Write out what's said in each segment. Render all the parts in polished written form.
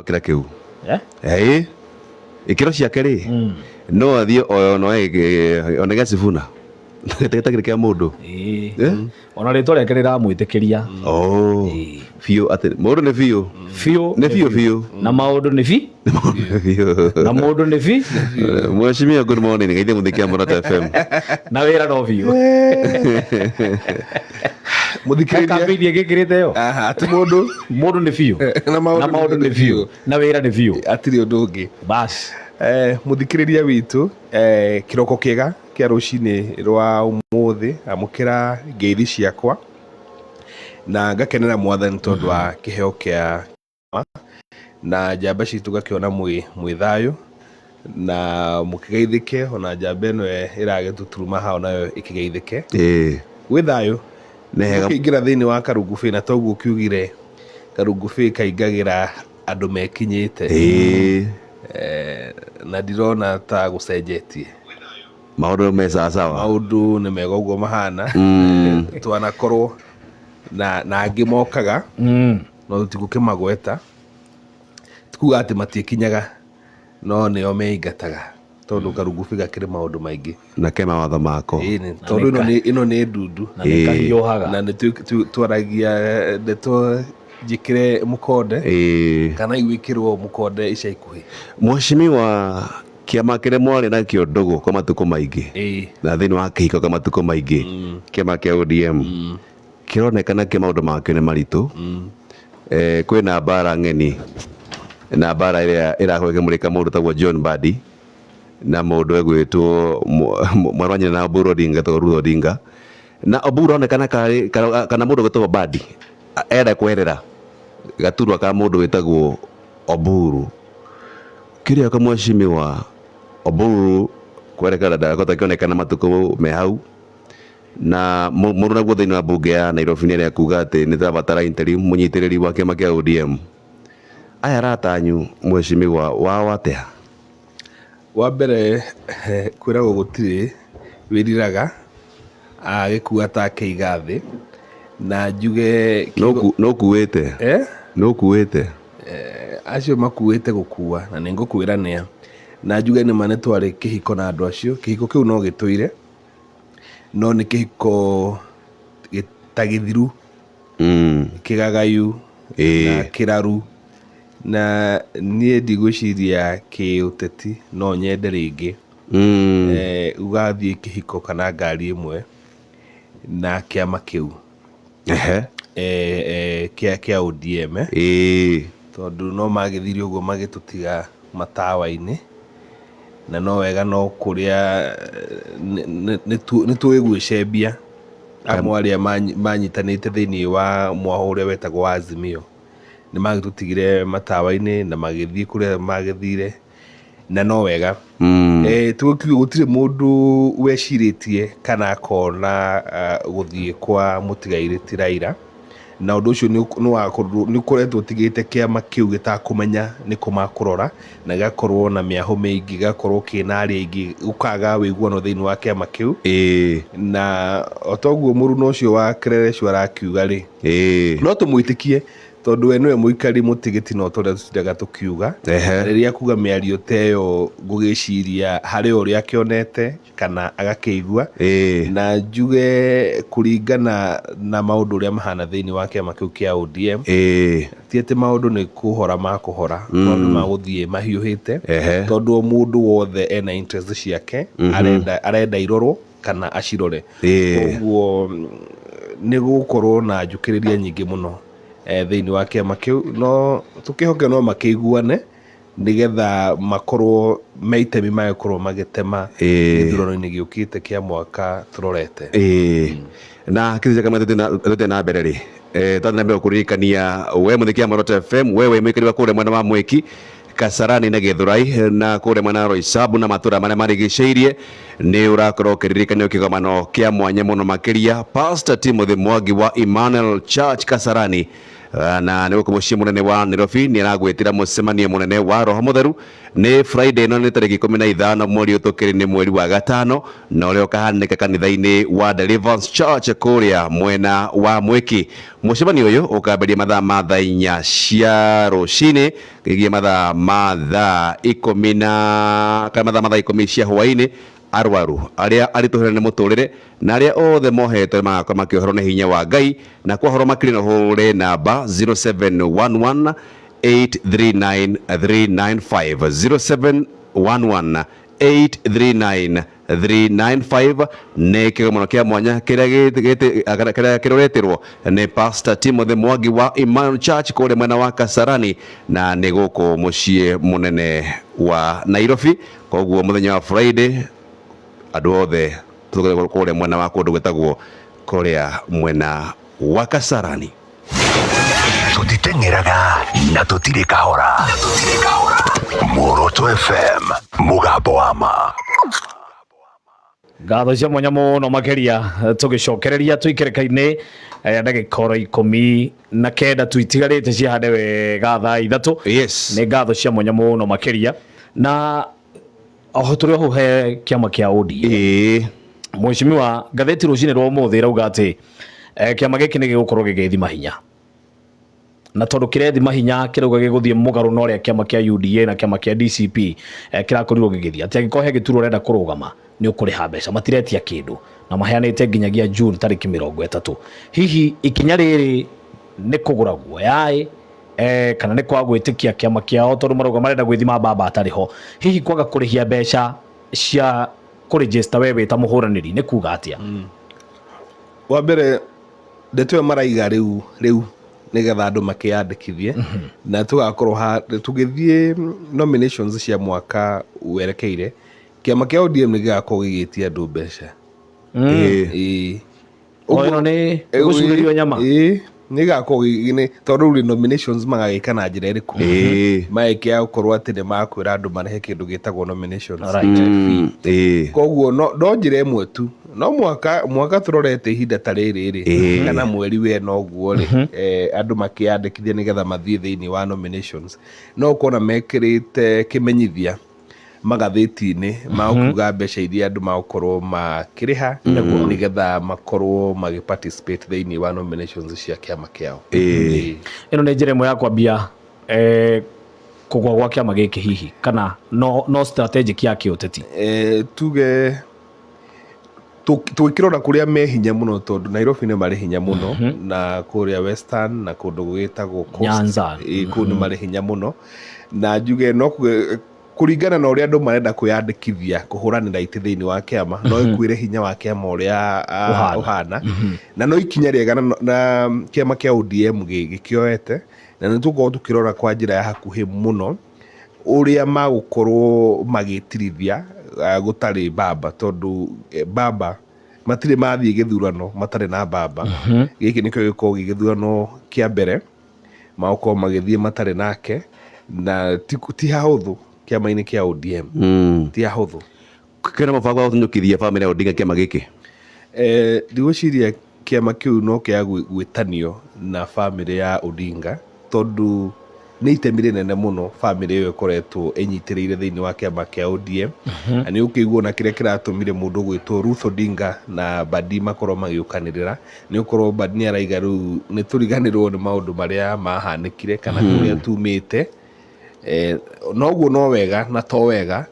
kila kiu ikiro ciake ri no athie no onega Sifuna gete kia mundu ona ritwa reke riramwitikiria fiu ati mundu ni fiu na maundu ni fi na mundu ni fi mweshimia good morning ngaithe muthikia Morata FM na wira no fiu muthikiriria kampeni gikirite yo ati mundu ni fiu na maundu ni fiu na wira ni fiu atiri undu ungi bas muthikiriria witu kiroko kiega kia rucini rwa umuthi amukira ngeithi ciakwa na ngakenera mwathani tondu wa kiheo kia na njamba citu gakiona mwi thayu na mukigeithike ona njamba ino iragetuturuma hao nayo ikigeithike wi thayu nehega ingira thiini wa Karungubi na toguo kiugire Karungubi kaingagira andu mekinyite na ndirona ta gucenjetie maundu me sawa maundu ni mega uguo mahana twanakorwo na angi mokaga no tutigukimagweta tukuga ati matikinyaga no nio meingataga tondu Karungubi gakiri maundu maingi na kema watho mako tondu ino ni ndundu na nikahiohaga na ni twaragia ndeto jikire mukonde kana igwikirwo mukonde ica ikuhi mweshimiwa kiama kire mwari na kio ndogo kwa matuko maingi na thini wa kihiko kwa matuko maingi kiama kia ODM kironekana kia maundu make ni maritu kwina bara ng'eni na bara iria irakwege murika mundu tagwo John Badi na mundu egwitwo mwarwanya na Oburu Odinga to Ruth Odinga na Oburu onekana kana mundu gwitwo Badi era kwerera gaturwa ka mundu witagwo Oburu kiria ka mweshimiwa Oburu kwerekana ndagota kionekana matuko me hau na mundu naguo thiini wa bunge ya Nairobi ni akuga ati ni tarabatara interim munyitiriri wa kiama kia ODM aya ratanyu mweshimiwa watea wa mbere kwiragwo gutiri wiriraga agikuga ta keigathi na njuge no kuwete no kuwete acio makuwete gukua na ningukwira nia na njuge ni mane twari kihiko na andu acio kihiko kiu no gituire no ni kihiko gitagithiru kigagayu na kiraru na nie ndigwiciria ki uteti no nyende ringi ugathie kihiko kana ngari imwe na kiama kiu kia ODM tondu no magithirio uguo magitutiga matawa-ini na no wega no kuria ni twigwicembia amwe aria manyitanite thiini wa mwahure wetagwo Azimio ni magitutigire matawa-ini na magithii kuria magithire na no wega tukiuga gutire mundu weciritie kana akona guthie kwa mutigairiti Raila na undu ucio ni kuretwo tigite kiama kiu gitakumenya ni kumakurora na gakorwo na miaho mingi gakorwo kina ari ingi ukaga wiguano thiini wa kiama kiu na otoguo muruno ucio wa Kreresh arakiuga ri no tumwitikie tondu we niwe muikari mutigiti no toria tutiraga tukiuga riria kuga miario teyo ngugiciria hari uria akionete kana agakeigua na njuge kuringana na maundu uria mahana thiini wa kiama kiu kia ODM tiete maundu ni kuhora makuhora maundu maguthie mahiuhite tondu mundu wothe ena interest ciake arenda irorwo kana acirore koguo ni gukorwo na njukiriria nyingi muno thiini wa kiama kiu no tukihoke no makiguane nigetha makorwo meitemi makorwo magitema ithurano-ini giukite kia mwaka turorete na kithija kama tete na mbere ri twana mbere kuririkania we muthikia Morata FM wewe mwikari wa kure mwana wa Mweki Kasarani na Githurai na kure mwana Roysabu na matura maria marigiceirie ni urakorwo kiririkania kigomano kia mwanya muno makiria Pastor Timothy Mwangi wa Emmanuel Church Kasarani na nä gå kå må ciä må nene wa Nairobi nä aragwä tä ra må cemania må nene wa roho må theru nä Friday no nä tarä ki 15 mweri å tå kä rä nä mweri wa gatano na å rä a å kahanä ka kanitha-inä wa Deliverance Church kå rä a mwena wa Mwiki. Må cemanio å yå å kamberia mathaa ma thaa 4 cia rå cinä gä mathaa ma thaa 10 kana mathaa ma thaa 10 cia hwainä arwaru aria arituhira ni muturire na aria othe mohetwo magakorwo makioherwo ni hinya wa Ngai na kwahoro makiri na hure namba 0711 839 395 0711 839 395 ne kigomono kia mwanya kiria kiroreterwo ni Pastor Timothy Mwangi wa Emmanuel Church kule mwena wa Kasarani na ni guku mucie munene wa Nairobi. Koguo muthenya wa Friday andu othe tuge kule mwena wa kundu gwetagwo kuria mwena wa Kasarani. Tutitengeraga na tutire kahora. Muoroto FM mugambo wa ma. Ngatho cia mwanya muno makeria tugicokereria tuikerekaine ndagikoro 19 tuitigarite ciahande wega thaa 3. Yes, ni ngatho cia mwanya muno makeria na oho turi ho he kiama kia ODM. Mheshimiwa gatheti rucine rwa muthi rauga ati kiama giki ni gigukorwo gigithima hinya na tondu kirethima hinya kirauga giguthie mugaru no ria kiama kia UDA na kiama kia DCP kirakorirwo gigithia ati agikohe gituro renda kurugama ni ukuriha mbeca matiretia kindu na maheanite nginyagia June tariki 30. Hihi ikinya riri ni kuguragwo yai kana ni kwa gwitikia kiama kiao tondu marauga marenda gwithima baba atariho. Hihi kwaga kurihia mbeca cia kuregister wewe ta muhuraniri ni kuga atia? Wa mbere ndeto maraiga riu nigetha andu makiyandikithie na tugakorwo tugithie nominations cia mwaka werekeire kiama kia ODM nigakorwo gigitia andu mbeca. Oyo ni gucuririo nyama nigakorwo gine tondu ri nominations magagika na njira iriku maike gukorwo ati ni makwira andu marehe kindu gitagwo nominations. Koguo no njira imwe tu no mwaka turorete ihinda ta riri kana mweri we no guo ri andu makiyandikithia nigetha mathie thiini wa nominations no kuona mekirite kimenyithia magatheti-ini makuga mbeca iria andu magukorwo makiriha nigetha makorwo magiparticipate thiini wa nominations cia kiama kiao. Ino ni njira imwe ya kwambia kugwa gwa kiama giki hihi kana no strategic ya kiuteti tuge tukirora kuria me hinya muno tondu Nairobi ni mari hinya muno na kuria Western na kundu gwitagwo Nyanza kundu mari hinya muno na njuge no kuringana na uria andu marenda kwiyandikithia kuhuranira iti thiini wa kiama no ikwire hinya wa kiama uria uhana na no ikinya riega na kiama kia ODM gikioete na nituko tukirora kwa njira ya hakuhi muno uria magukorwo magitirithia gutari baba tondu baba matire mathie githurano matare na baba giki nikyo giko githurano kia mbere mauko magithie matare nake na ti hahuthu kiama-ini kia ODM ti hahuthu. Kena mabango wa kunyukithia family ya Odinga kiama giki ndigwiciria kiama kiu no kia gwitanio na family ya Odinga tondu ni itemi rinene muno family iyo ikoretwo inyitiriire thiini wa kiama kia ODM na ni ukiguo na kiria kiratumire mundu gwitwo Ruth Odinga na Badi makorwo magiukanirira ni ukorwo Badi ni araiga riu ni turiganirwo ni maundu maria mahanikire kana kuria tumite noguo no wega na to wega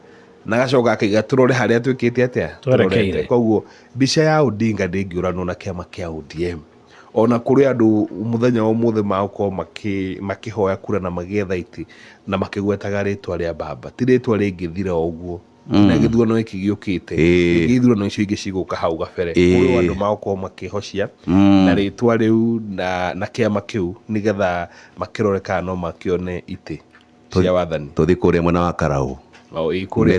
na gacoka akiga turore haria twikite atia twerekeire. Koguo mbica ya Odinga ndingiuranwo na kiama kia ODM ona kuri andu muthenya wa muthe mauko makihoya kura na magietha iti na makigwetaga ritwa ria baba ti ritwa ringithira uguo na githurano iki giukite githurano icio ingi ciguka hau gabere kuri andu mauko makihocia na ritwa riu na kiama kiu nigetha makiroreka no makione iti cia wathani tuthi kuria mwena wa Karau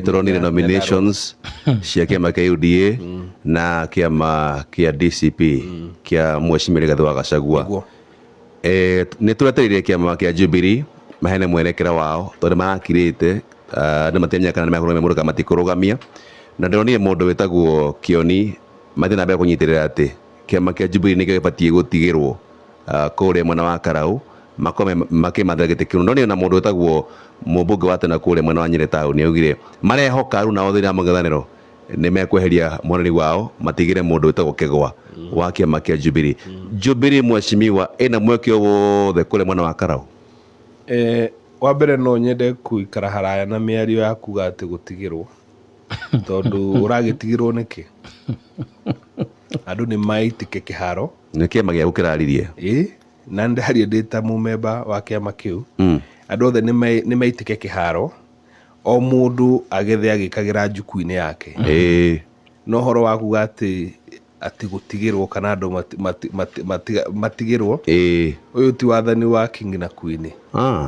turonire nominations cia kiama kia UDA na kiama kia DCP kia Mheshimiwa Rigathi wa Gachagua. Ni turetereire kiama kia Jubilee mahene mwerekera wao tondu marakirite andu matemenya kana nimakorwo memuruka matikurugamia na ndironire mundu witagwo Kioni mathi na mbere kunyitirira ati kiama kia Jubilee nikio gibatie gutigirwo kuria mwena wa Karau makome makimathira giti kiu no ni na mundu etagwo mubunge wa tena kule mwena wa Nyeri town ni augire marehoka ru na othira mang'ethaniro ni mekweheria mwanani wao matigire mundu etagwo Kegwa wa kiama kia Jubilee. Jubilee mheshimiwa ina mwekio wothe kule mwena wa Karau. Wa mbere no nyende kuikara haraya na miario ya kuga ati gutigirwo tondu uragitigirwo niki andu ni maitike kiharo ni kiama gia gukiraririe na ndaria ndita mumemba wa kiama kiu andu othe ni maitike kiharo o mundu agethe agikagira njuku-ini yake no horo wa kuga ati gutigirwo kana andu matigirwo uyu ti wathani wa king na queen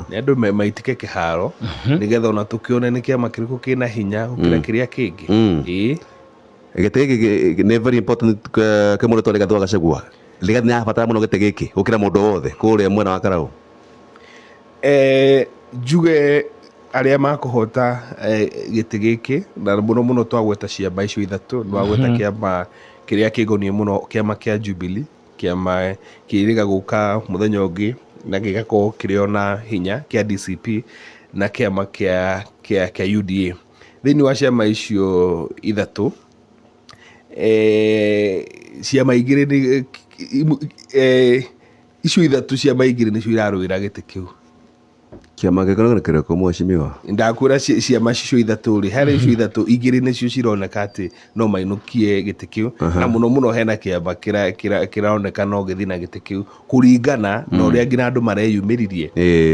ni andu maitike kiharo nigetha ona tukione ni kiama kiriku kina hinya gukira kiria kingi gite ni very important ke mundu tole gathwa gacagua ligathi na bata muno gite giki gukira mundu wothe kuria mwena wa Karau. Juge aria makuhota gite giki na muno twagweta ciamba icio ithatu twagweta kiama kiria kigonie muno kiama kia Jubilee kiama kiriga guka muthenya ungi na gigako kiriona hinya kia DCP na kiama kia UDA thini wa ciama icio ithatu ciama igire ni icio ithatu ciama igire ni cio iraruira gite kiu kiama gikoro kireko mheshimiwa ndakura ciama icio ithatu ri hari icio ithatu igire ni cio cironeka ati no mainukie gite kiu na muno hena kiama kiraoneka no githi na gite kiu kuringana na uria ngina andu mareyumiririe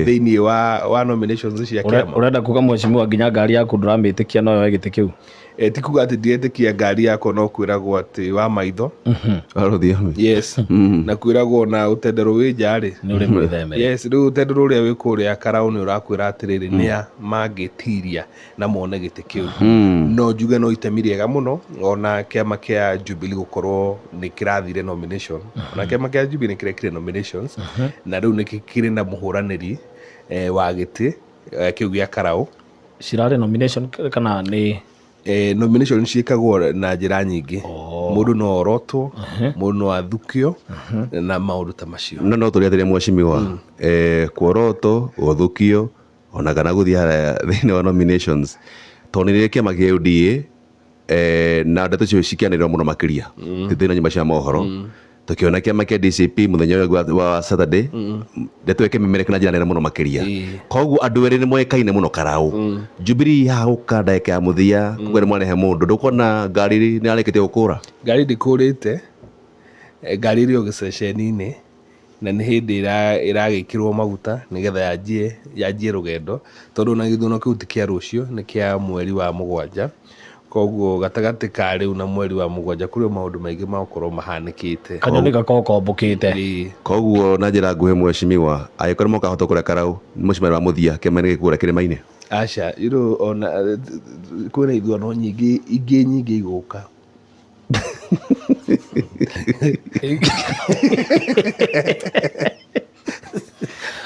thini wa nominations cia kiama. Urenda kuga mheshimiwa nginya ngari yaku nduramitikia no yo gite kiu ti kuga ati ndietikia ngari yako no kwiragwo ati wa maitho arothiame yes na kwiragwo na utendero wi njari ni uri mwitheme yes ri utendero uria wi kuria Karau ni urakwira atiriri nia mangitiria na mone gite kiu no njuge no itemi riega muno ona kiama kia Jubilee gukorwo ni kirathire nomination ona kiama kia Jubilee ni kirekire nominations na riu ni kikiri na muhuraniri wa giti kiu gia Karau cirare nomination kana ni nomination ciikagwo na njira nyingi mundu no orotwo mundu no athukio na maundu ta macio no turiatire mheshimiwa kuoroto uthukio ona kana guthia thini wa nominations tonire kiama gia UDA na ndeto cio cikianirwo muno makiria thina nyumba cia mohoro tukiona kiama kia DCP muthenya wa Saturday ndeto yake mimereka na njira muno makiria koguo andu eri ni moekaine muno Karau Jubilee ya ukanda yake ya muthia kugere mwanehe mundu ndukona ngari ni arekete gukura ngari ndikurite ngari rio giceceni-ini na ni hindi iragikirwo maguta nigetha yanjie rugendo tondu na githuno kiu ti kia rucio ni kia mweri wa mugwanja koguo gatagati ka riu na mweri wa mugwanja kuri maundu maingi makorwo mahanikite kanyoni gakokombukite koguo na njira nguhe mheshimiwa ayikorwo mokahota kuria Karau mheshimiwa wa muthia kemene gikura kirima-ini acha ona kwina ithuano nyingi nyingi iguka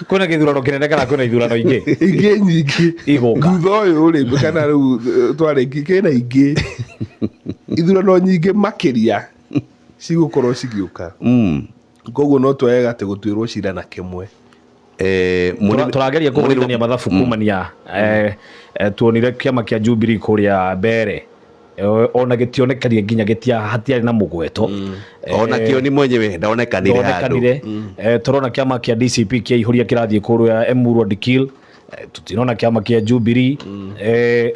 kuna githurano kinene kana kuna ithurano ingi nyingi iguka thutha uyu ri kana riu twariki kena ingi ithurano nyingi makiria cigukorwo cigiuka koguo no twega ati gutwirwo cira na kimwe turageria kuhurithania mathabu kumania tuonire kiama kia Jubilee kuria mbere ona gitionekarie nginya hatiari na mugweto ona kioni mwenyewe ndaonekanire handu turona kiama kia DCP kia ihuria kirathie kuria Emurwa Dikil tutirona kiama kia Jubilee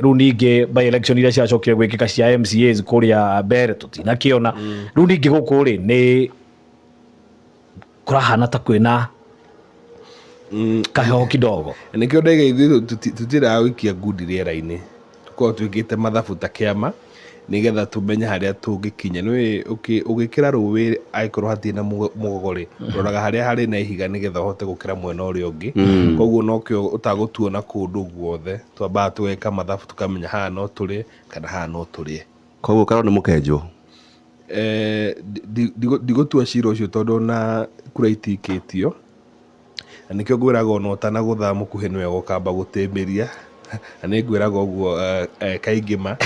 riu ningi by election iria ciacokire gwikika cia MCAs kuria mbere tutinakiona riu ningi guku ri ni kurahana ta kwina kaheho kidogo nikio ndege ithu tutira wikia ngudi riera-ini tukorwo twikite mathabu ta kiama nigetha tumenye haria tungikinya ni ugikira ruwi aikorwo hatie na mugogori roraga haria hari na ihiga nigetha uhote gukira mwena uria ungi koguo nokio utagutuona kundu guothe twamba tuweka mathabu tukamenya haha no turi kana haha no turi koguo Karau ni mukenjwo digutua cira ucio tondu na kura itikitio nikio ngwiraga ona utana gutha mukuhi niwe gukamba gutimbiria nĩ ngwĩraga ũguo kaingĩma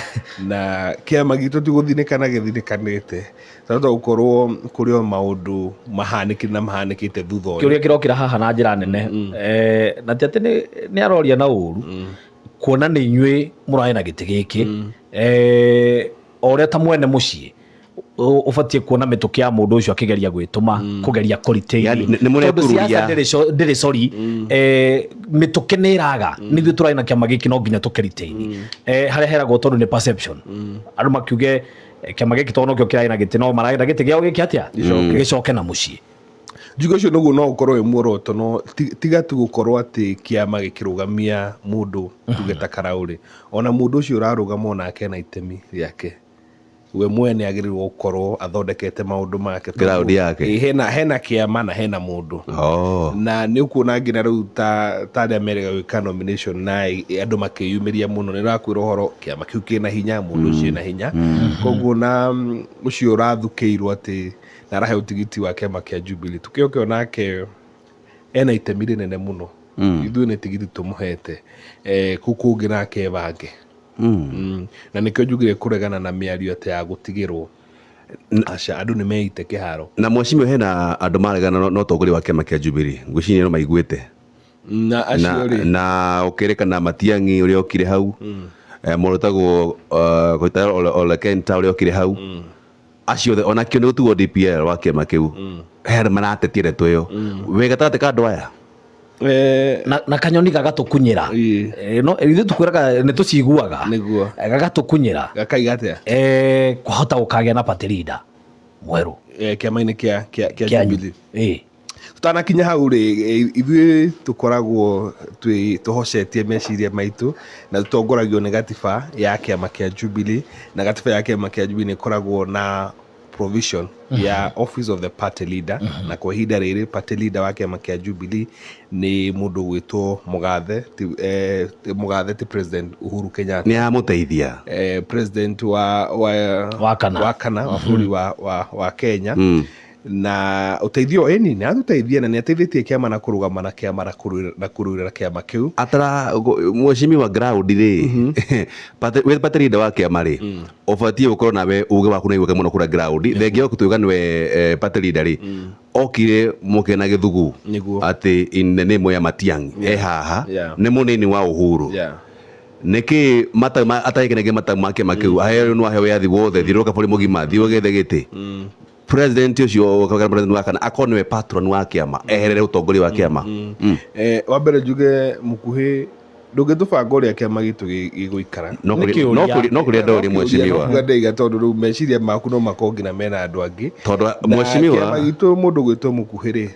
na kĩama gitũ ti gũthinĩkana gĩthinĩkanĩte tondũ gũkorwo kũrĩ o maũndũ mahanĩkire na mahanĩkĩte thutha ũyũ. Kĩũria kĩrokĩra haha na njĩra nene na ti atĩ nĩ aroria na ũru kuona nĩ inyuĩ mũraĩ na gĩtĩ gĩkĩ o ũrĩa ta mwene mũciĩ ũbatiĩ kuona mĩtũkĩ ya mũndũ ũcio akĩgeria gwĩtũma kũgeria kũritĩria tondũ siasa ndĩrĩ sori mĩtũkĩ nĩ ĩraga nĩthuĩ tũraĩ na kĩama gĩkĩ no nginya tũkĩritĩirie harĩa heragwo tondũ nĩ perception andũ makiuge kĩama gĩkĩ tondũ nĩkĩo kĩraĩ na gĩtĩ no maragenda gĩtĩ gĩao gĩkĩ atĩa gĩcoke na mũciĩ. Njugo ũcio nĩguo no ũkorwo wĩ muoroto no tiga tu gũkorwo atĩ kĩama gĩkĩrũgamia mũndũ tuge ta Karaũrĩ ona mũndũ ũcio ũrarũgama onake na itemi rĩake we mwene agĩrĩirwo gũkorwo athondekete maũndũ make Karaũrĩ yake hena kĩama na hena mũndũ na nĩ ũkuona nginya rĩu ta arĩa merega gwĩka nomination na andũ makĩyumĩria mũno nĩ rakwĩra ũhoro kĩama kĩu kĩna hinya mũndũ ũcio na hinya koguo na ũcio ũrathukĩirwo atĩ na arahe ũtigiti wa kĩama kĩa Jubilee tukĩoke onake ena itemi rĩnene mũno ithuĩ nĩ tigiti tũmũhete kũu kũngĩ nake bange na nĩkĩo njugire kũregana na mĩario atĩ ya gũtigĩrwo aca andũ nĩ meite kĩharo na mwacimio hena andũ maregana no ũtongoria wa kĩama kĩa Jubilee ngwĩciria no maiguĩte na acio na ũkĩrĩkana Matiang'i ũrĩa okire hau mũndũ tagwo Ole Kenta ũrĩa okire hau acio onakĩo nĩ gũtuo DPL wa kĩama kĩu he maratetia ndeto ĩyo wĩ gatagatĩ ka andũ aya na kanyoni gagatũkunyĩra no ithuĩ tũkwĩraga nĩ tũciguaga gagatũkunyĩra gakaiga atĩa kwahota gũkagĩa na party leader mwerũ kĩama-inĩ kĩa Jubilee tutanakinya hau rĩ ithuĩ tũkoragwo tũhocetie meciria maitũ na tũtongoragio nĩ gatiba ya kĩama kĩa Jubilee na gatiba ya kĩama kĩa Jubilee nĩ ĩkoragwo na provision ya office of the party leader na kwa ihinda rĩrĩ party leader wa kĩama kĩa Jubilee nĩ mũndũ gwĩtwo mũgathe ti President Uhuru Kenyatta nĩ amũteithia president wa kana wa bũrũri wa Kenya na uteithio eni nĩ atũteithia na nĩ ateithĩtie kĩama na kũrũgama na kĩama na kũrũĩrĩra kĩama kĩu atara mweshimiwa ground rĩ we party leader wa kĩama rĩ ũbatiĩ gũkorwo nawe ũgĩ waku na igwĩka mũno kũrĩa ground thengio gũtuĩka nĩwe party leader rĩ okire mũkena gĩthugu atĩ in the name ya Matiang'i haha nĩ mũnini wa Uhuru nĩkĩ matama ataĩkenege matama kĩama kĩu aheo nĩ aheo yathi wothe thiroka bũrũri mũgima thiĩ ũgethe gĩtĩ president ũcio president wa kana akonwe patron wa kĩama eherere ũtongoria wa kĩama wa mbere njuge mũkuhĩ ndũngĩtũbanga ũrĩa kĩama gitũ gĩgũikara no kũrĩa ndori mweshimiwa ndaiga tondũ rĩu meciria maku no makongina mena andũ angĩ tondũ mweshimiwa kĩama gitũ mũndũ gwĩtwo mũkuhĩ rĩ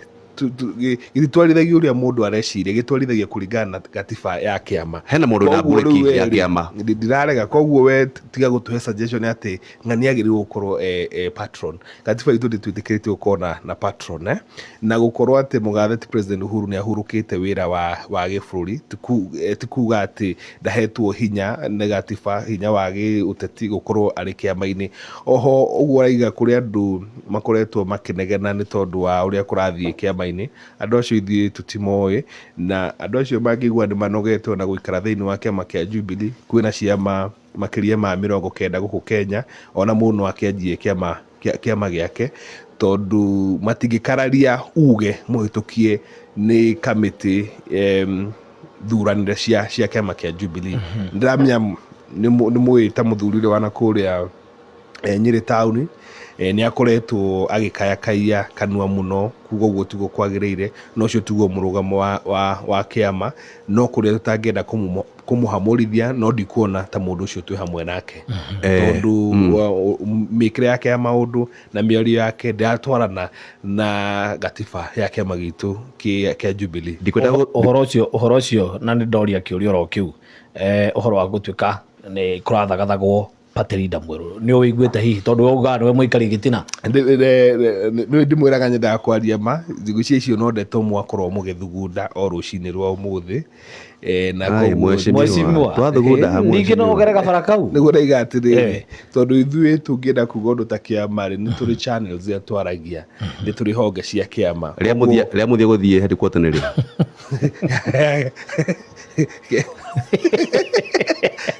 gĩtwarithagia ũrĩa mũndũ areciria gĩtwarithagia kũringana na gatiba ya kĩama hena mũndũ na bureki ya kĩama ndirarega koguo we tiga gũtũhe suggestion atĩ ng'ani agĩrĩirwo gũkorwo patron gatiba itũ ndĩtwĩtĩkĩrĩtie gũkorwo na patron na gũkorwo atĩ mũgathe ti President Uhuru nĩ ahurũkĩte wĩra wa gĩbũrũri ti kuga atĩ ndahetwo hinya nĩ gatiba hinya wa gĩũteti gũkorwo arĩ kĩama-inĩ oho ũguo araiga kũrĩ andũ makoretwo makĩnegena nĩ tondũ wa ũrĩa kũrathiĩ kĩama andũ acio ithuĩ tũtimoĩ na andũ acio mangĩigua nĩ manogetwo na gũikara thĩinĩ wa kĩama kĩa Jubilee kwĩna ciama makĩria ma 90 gũkũ Kenya ona mũndũ akĩanjie kĩama gĩake tondũ matingĩkararia uge mũhĩtũkie nĩ kamĩtĩ thuranire cia kĩama kĩa Jubilee ndiramenya nĩ mũĩta mũthurire wa nakũrĩa Nyĩrĩ taũni nĩ akoretwo agĩkayakaya kanua mũno kuga ũguo tiguo kwagĩrĩire no ũcio tiguo mũrũgamo wa kĩama no kũrĩa tũtangĩenda kũmũhamũrithia no ndikuona ta mũndũ ũcio twĩ hamwe nake tondũ mĩkĩre yake ya maũndũ na mĩario yake ndĩratwarana na gatiba ya kĩama gitũ kĩa Jubilee ũhoro ũcio na nĩ ndoria kĩũria oro kĩu ũhoro wa gũtuĩka nĩ kũrathagathagwo party leader mwerũ nĩ ũiguĩte hihi tondũ ũgaga nĩwe mũikari gĩtina nĩ ndĩmwĩraga nyendaga kwaria ma thigũcia icio no ndeto mwakorwo mũgĩthugunda o rũcinĩ rwa ũmũthĩ na ningĩ no ũgere gabara kau nĩguo ndaiga atĩrĩrĩ tondũ ithuĩ tũngĩenda kuga ũndũ ta kĩama rĩ nĩ tũrĩ channels iria twaragia nĩ tũrĩ honge cia kĩama rĩa mũthia gũthiĩ headquarter nĩ rĩ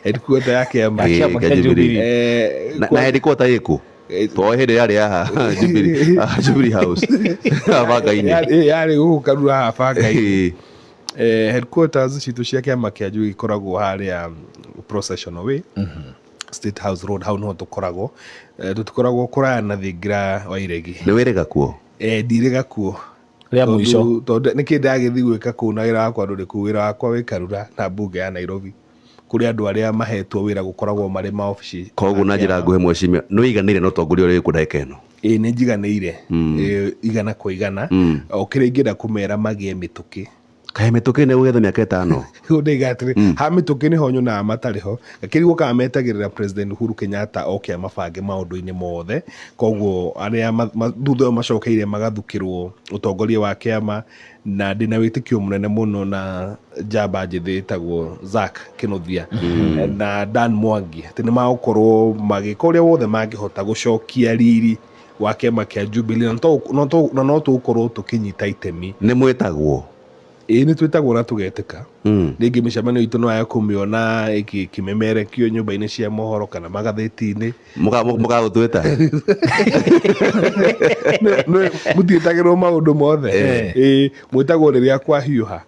headquarter ya kĩama kĩa Jubilee. Na headquarter ĩkũ twa hĩndĩ yarĩ haha Jubilee House banga-inĩ yarĩ gũkũ Karura haha banga-inĩ. Headquarters citũ cia kĩama kĩa Jubilee ikoragwo harĩa Processional Way, State House Road, hau niho tũkoragwo. Tũtikoragwo kũraya na thingira wa iregi. nĩ wĩrĩga kuo? Ndirĩga kuo Rĩa mũico tondũ nĩkĩ ndagĩthiĩ gwĩka kũu na wĩra wakwa ndũrĩ kũu, wĩra wakwa wĩ Karura na mbunge ya Nairobi, kũrĩ andũ arĩa mahetwo wĩra gũkoragwo marĩ maobici. Koguo na njĩra nguhĩ mheshimiwa nĩ ũiganĩire na ũtongoria ũrĩa wĩ ndagĩka ĩno? Nĩ njiganĩire igana kwa igana. O kĩrĩa ingĩenda kũmera magĩe mĩtũkĩ. Kaĩ mĩtũkĩ nĩ ũgetha mĩaka ĩtano? Ndaiga atĩrĩ ha mĩtũkĩ nĩho nyonaga matarĩ ho. Gakĩrigwo kana metagĩrĩra President Uhuru Kenyatta oke amabange maũndũ-inĩ mothe. Koguo arĩa thutha macokeire magathukĩrwo ũtongoria wa kĩama, na ndĩna wĩtĩkio mũnene mũno na njamba njĩthĩ ĩtagwo Zack Kĩnuthia na Dan Mwangi atĩ nĩ magũkorwo magĩka ũrĩa wothe mangĩhota gũcokia riri wa kĩama kĩa Jubilee, na no tũgũkorwo tũkĩnyita itemi. Nĩ mwĩtagwo? Nĩ twĩtagwo na tũgetĩka. Rĩngĩ mĩcemanio itũ no ya kũmĩona ĩkĩmemerekio nyũmba-inĩ cia mohoro kana magathĩti-inĩ. Mũgagũtwĩta? Mũtiĩtagĩrwo maũndũ mothe. Mwĩtagwo rĩrĩa kwahiũha.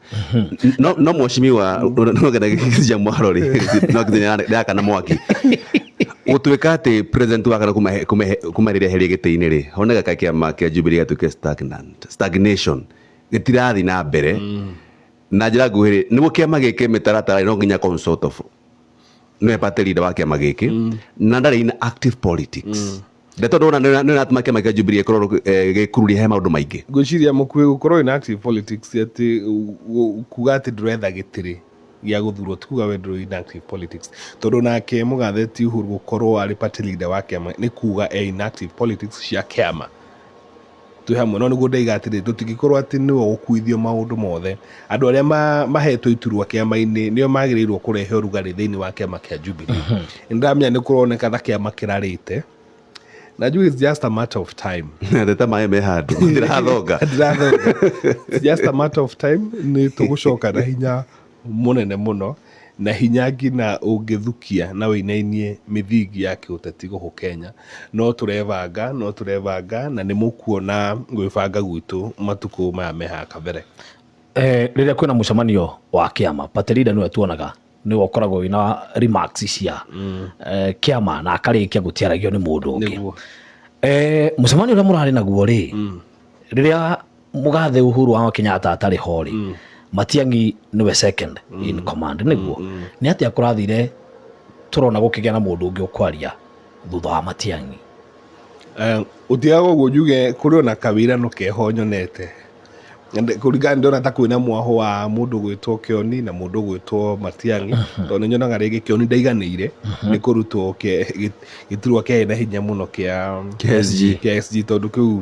No mheshimiwa nogenda gĩkĩcia mwaro rĩ no ndĩrakana mwaki gũtuĩka atĩ president wakana kuma rĩrĩa herĩ gĩtĩ-inĩ rĩ honeka kĩama kĩa Jubilee gatuĩke stagnation, gĩtirathi na mbere. Na njĩra nguhĩ rĩ nĩguo kĩama gĩkĩ mĩtaratara no nginya consort of nĩwe party leader wa kĩama gĩkĩ na ndarĩ in active politics. Ndeto ndona nĩ natuma kĩama kĩa Jubilee gĩkorwo gĩkururia he maũndũ maingĩ. Ngwĩciria mũkuhĩ gũkorwo in active politics atĩ kuga atĩ ndũretha gĩtĩrĩ gĩa gũthurwo, ti kuga we ndũrĩ in active politics. Tondũ nake mũgatheti Uhuru gũkorwo arĩ party leader wa kĩama nĩ kuga in active politics cia kĩama. Twĩ hamwe no nĩguo ndaiga atĩrĩ tũtingĩkorwo atĩ nĩwe ũkuithio maũndũ mothe. Andũ arĩa mahetwo iturwa kĩama-inĩ nĩo magĩrĩirwo kũrehe ũrugarĩ thĩinĩ wa kĩama kĩa Jubilee. Nĩndamenya nĩ kũroneka ta kĩama kĩrarĩte. Na it's just a matter of time. Ndeta maĩ me handũ ndirathonga. It's just a matter of time. Nĩ tũgũcoka na hinya mũnene mũno, na hinya ngina ũngĩthukia na wĩinainie mĩthingi ya kĩũteti gũkũ Kenya. No tũrebanga na nĩ mũkuona gwĩbanga gwitũ matukũ maya me haha kabere. Rĩrĩa kwĩna mũcemanio wa kĩama, party leader nĩwe tuonaga nĩwe ũkoragwo wĩna remarks cia kĩama na akarĩkia gũtiaragio nĩ mũndũ ũngĩ. Mũcemanio ũrĩa mũrarĩ naguo rĩ, rĩrĩa mũgathe Uhuru wa Kenyatta atarĩ ho rĩ, Matiang'i nĩwe second in command nĩguo. Nĩ atĩa kũrathire tũrona gũkĩgĩa na mũndũ ũngĩ ũkwaria thutha wa Matiang'i? Ũtiaga ũguo njuge kũrĩ ona kawĩrano keho nyonete. Kũringana ndona ta kwĩna mwaho wa mũndũ gwĩtwo Kĩoni na mũndũ gwĩtwo Matiang'i, tondũ nĩ nyonaga rĩngĩ Kĩoni ndaiganĩire nĩ kũrutwo gĩturwa kĩa na hinya mũno kĩa SG tondũ kĩu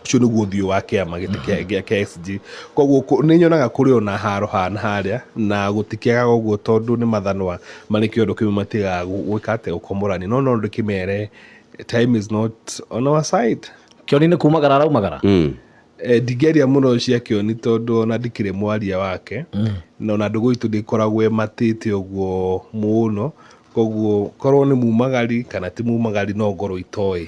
ũcio nĩguo ũthiũ wa kĩama gĩtĩ kĩa SG. Koguo nĩ nyonaga kũrĩ ona haro hana harĩa na gũtikĩaga ũguo tondũ nĩ mathanwa marĩ kĩondo kĩmwe matigaga gwĩka atĩ ũkomorani. No ndĩkĩmere time is not on our side. Kĩoni nĩ kumagara araumagara? Ndingĩaria mũno cia Kĩoni tondũ ona ndikĩrĩ mwaria wake na ona ndũgũ itũ ndĩkoragwo matĩte ũguo mũno. Koguo korwo nĩ mumagari kana ti mumagari no ngorwo itoĩ.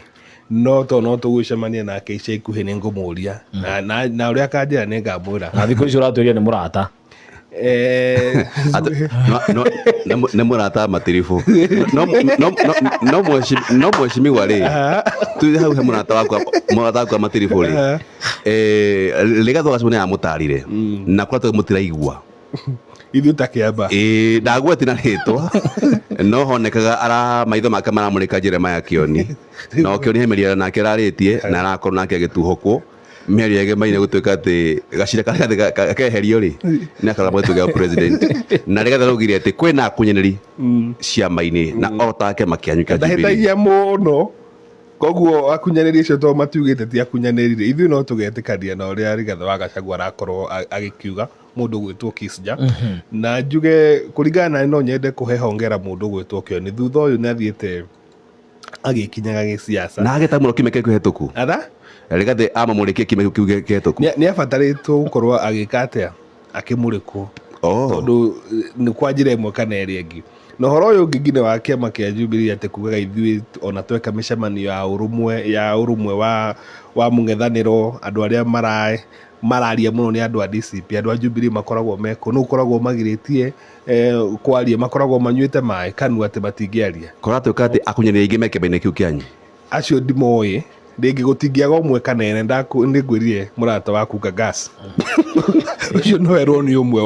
No tũgũcemania nake ica ikuhĩ nĩ ngũmũria na ũrĩa akanjĩra nĩ ngamwĩra. Na thikũ ici ũratuĩria nĩ mũrata? Nĩ mũrata matiribu. No mheshimiwa rĩ tuge hau he mũrata wakwa matiribu rĩ rĩgatho gacu nĩ amũtarire na kũrĩa mũtiraigua ithuĩ ta kĩamba. Ndagweti na rĩtwa no honekaga maitho make maramũrĩka Jeremiah Kĩoni, no Kĩoni hemeria nake ararĩtie na arakorwo nake agĩtuhũkwo mĩario ĩgemaine gũtuĩka atĩ gacira karĩa keherio rĩ nĩ akarora mũtuĩka president na rĩgatha raugire atĩ kwĩna kunyanĩri ciama-inĩ na otake makĩanyuka Jubilee. Ndahĩtagia mũno. Koguo akunyanĩri icio to matiugĩte ti akunyanĩrire, ithuĩ no tũgetĩkania na ũrĩa Rigathĩ wa Gachagua arakorwo agĩkiuga mũndũ gwĩtwo Kisja. Na njuge kũringana no nyende kũhe hongera mũndũ gwĩtwo Kĩoni thutha ũyũ nĩ athiĩte agĩkinyaga gĩsiasa na agĩtamũrwo kĩmwe kĩu kĩhetũku. Rigathĩ amamũrĩkie kĩmwe kĩu kĩhetũku. Nĩ abatarĩtwo gũkorwo agĩka atĩa akĩmũrĩkwo tondu nĩ kwa njĩra ĩmwe kana ĩrĩa ĩngĩ. Na ũhoro ũyũ ũngĩ nginya wa kĩama kĩa Jubilee atĩ kugaga ithuĩ ona tweka mĩcemanio ya ũrũmwe wa mũng'ethanĩro, andũ arĩa mararia mũno nĩ andũ a DCP, andũ a Jubilee makoragwo meko, nĩ ũkoragwo magirĩtie kwaria, makoragwo manyuĩte maĩ kanua atĩ matingĩaria. Kũratuĩka atĩ akunyanĩri aingĩ me kĩama-inĩ kĩu kĩanyu? Acio ndimoĩ, rĩngĩ gũtingĩaga ũmwe kana ene, nĩngwĩrire mũrata waku Gas ũcio no erwo nĩ ũmwe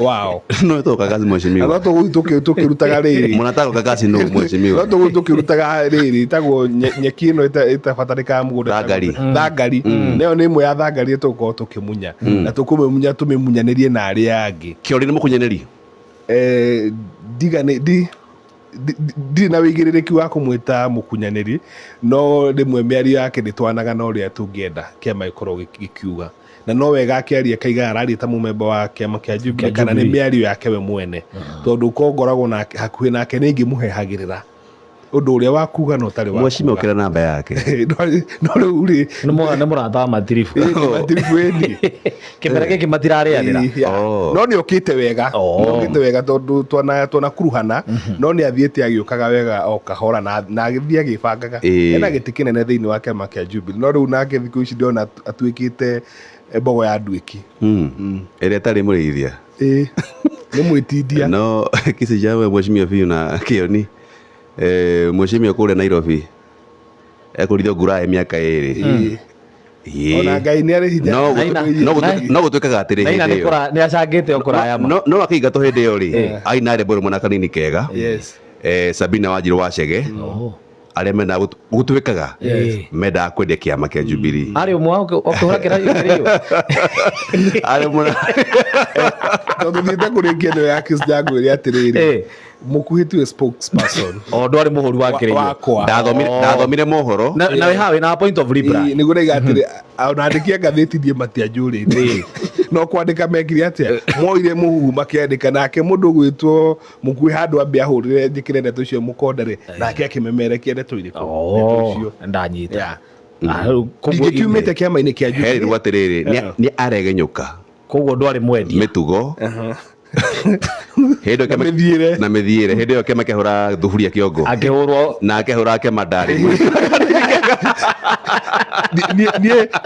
wao. No etoka Gas mheshimiwa. No tũgũthiĩ tũkĩrutaga rĩrĩ. Mũrata Gas no mheshimiwa. No tũgũthiĩ tũkĩrutaga rĩrĩ, ĩtagwo nyeki ĩno ĩtabatarĩkaga mũgũnda. Thangari. Nayo nĩ ĩmwe ya thangari tũkorwo tũkĩmunya. Na tũkũmĩmunya tũmĩmunyanĩrie na arĩa angĩ. Kĩori nĩ mũkunyanĩri? Ndirĩ na wĩigĩrĩrĩki wa kũmwĩta mũkunyanĩri, no rĩmwe mĩario yake ndĩtwanaga na ũrĩa tũngĩenda kĩama gĩkorwo gĩkiuga, na no wega akĩaria akaiga araria ta mũmemba wa kĩama kĩa Jubilee kana nĩ mĩario yake we mwene, tondũ ko ngoragwo hakuhĩ nake nĩ ingĩmũhehagĩrĩra ũndũ ũrĩa wakuga no tarĩ wakuga. Mheshimiwa ũkĩra namba yake no rĩu rĩ nĩ mũrata wa matiribu ĩni kĩmera gĩkĩ matirarĩanĩra, no nĩ okĩte wega tondũ twanakuruhana, no nĩ athiĩte agĩũkaga wega o kahora na agĩthiĩ agĩbangaga ena gĩtĩ kĩnene thĩinĩ wa kĩama kĩa Jubilee, no rĩu nake thikũ ici ndĩrona atuĩkĩte mbogo ya nduĩki ĩrĩa ĩtarĩ mũrĩithia, nĩ mwĩtindia. No kisi jawe mheshimiwa biũ na Kĩoni, mheshimiwa kule Nairobi ekũrithio ngura mĩaka 2 ona Ngai nĩ arĩ hinya no gũtuĩkaga atĩrĩ hĩndĩ ĩyo nĩ acangĩte o kũraya no akĩingatwo hĩndĩ ĩyo rĩ aina rĩmbo rĩmwe na kanini kega Sabina Wanjiru wa Chege arĩa mena gũtuĩkaga mendaga kwendia kĩama kĩa Jubilee arĩ ũmwe ũkĩhũra kĩrĩa arĩ ũmwe tondũ thiĩte kũrĩkia nĩyo ya Kiss Njagũĩre atĩrĩrĩ mũkuhĩ tiwe spokesperson ndwarĩ mũhũri wa kĩrĩa ndathomire mohoro na wĩ hawe na point of reply nĩguo raiga atĩrĩ ona andĩki a ngathĩti ndiĩ matianjũrĩte no kwandĩka mekire atĩa moire mũhuhu makĩandĩka nake mũndũ gwĩtwo mũkuhĩ handũ ambia ahũrĩre njĩkĩre ndeto icio mũkondarĩ nake akĩmemerekia ndeto irĩkũ ndanyita ndingĩkiumĩte kĩama-inĩ kĩa Jubilee rĩu atĩrĩrĩ nĩ aregenyũka koguo ndwarĩ mwendia mĩtugo na mĩthiĩre hĩndĩ ĩyo kĩama kĩahũra thuburia kĩongo akĩhũrwo na akĩhũra kĩmandarĩ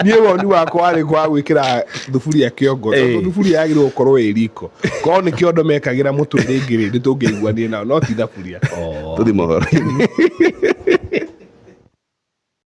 niĩ woni wakwa warĩ kwa gwĩkĩra thuburia kĩongo tondũ thuburia yagĩrĩirwo gũkorwo ĩ riko, korwo nĩ kĩondo mekagĩra mũtũ rĩngĩ nĩ tũngĩiguanire nao no ti thaburia. Tũthiĩ mohoro-inĩ.